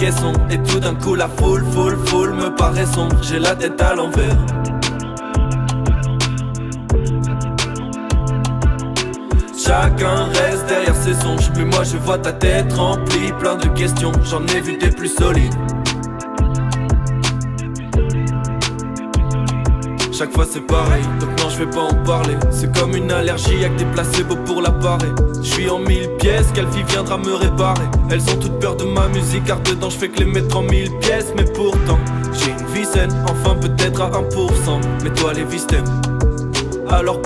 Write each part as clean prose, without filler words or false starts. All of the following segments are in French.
caissons. Et tout d'un coup la foule me paraît sombre. J'ai la tête à l'envers. Chacun reste derrière ses songes, mais moi je vois ta tête remplie, plein de questions. J'en ai vu des plus solides. Chaque fois c'est pareil, donc non je vais pas en parler. C'est comme une allergie, y'a que des placebos pour la parer. Je suis en 1000 pièces, quelle fille viendra me réparer? Elles ont toutes peur de ma musique, car dedans je fais que les mettre en 1000 pièces. Mais pourtant, j'ai une vie saine, enfin peut-être à 1%. Mais toi les vies t'aiment. Alors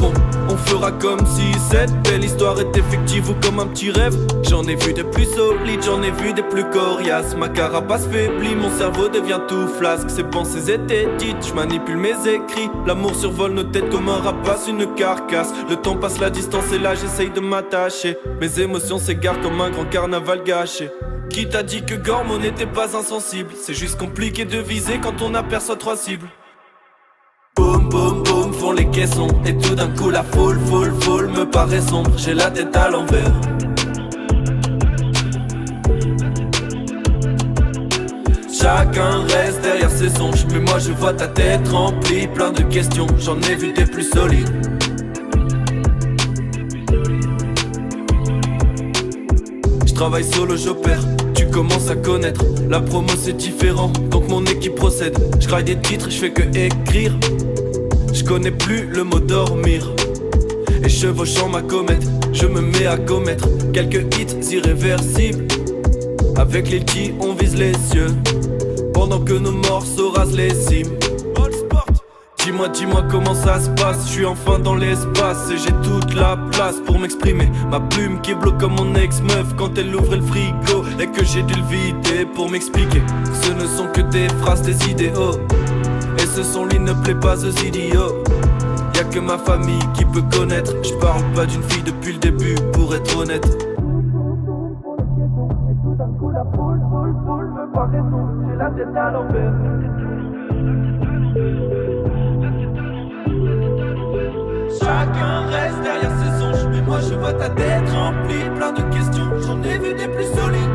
on fera comme si cette belle histoire était fictive ou comme un petit rêve. J'en ai vu des plus solides, j'en ai vu des plus coriaces. Ma carapace faiblit, mon cerveau devient tout flasque. Ses pensées étaient dites, je manipule mes écrits. L'amour survole nos têtes comme un rapace, une carcasse. Le temps passe, la distance est là, j'essaye de m'attacher. Mes émotions s'égarent comme un grand carnaval gâché. Qui t'a dit que Gormo n'était pas insensible? C'est juste compliqué de viser quand on aperçoit 3 cibles. Boum boum boum font les caissons. Et tout d'un coup la foule me paraît sombre. J'ai la tête à l'envers. Chacun reste derrière ses songes, mais moi je vois ta tête remplie, plein de questions. J'en ai vu des plus solides. Je travaille solo, j'opère. Tu commences à connaître. La promo c'est différent, donc mon équipe procède. Je graille des titres, je fais que écrire. Je connais plus le mot dormir. Et chevauchant ma comète, je me mets à commettre quelques hits irréversibles. Avec les petits on vise les cieux, pendant que nos morceaux rasent les cimes. Dis-moi comment ça se passe. Je suis enfin dans l'espace et j'ai toute la place pour m'exprimer. Ma plume qui bloque comme mon ex-meuf quand elle ouvrait le frigo et que j'ai dû le vider pour m'expliquer. Ce ne sont que des phrases, des idéaux. Et ce son-là ne plaît pas aux idiots. Y'a que ma famille qui peut connaître. Je parle pas d'une fille depuis le début pour être honnête. Et tout d'un coup la foule me paraît sombre. J'ai la tête à l'envers. Chacun reste derrière ses songes, mais moi je vois ta tête remplie, plein de questions. J'en ai vu des plus solides.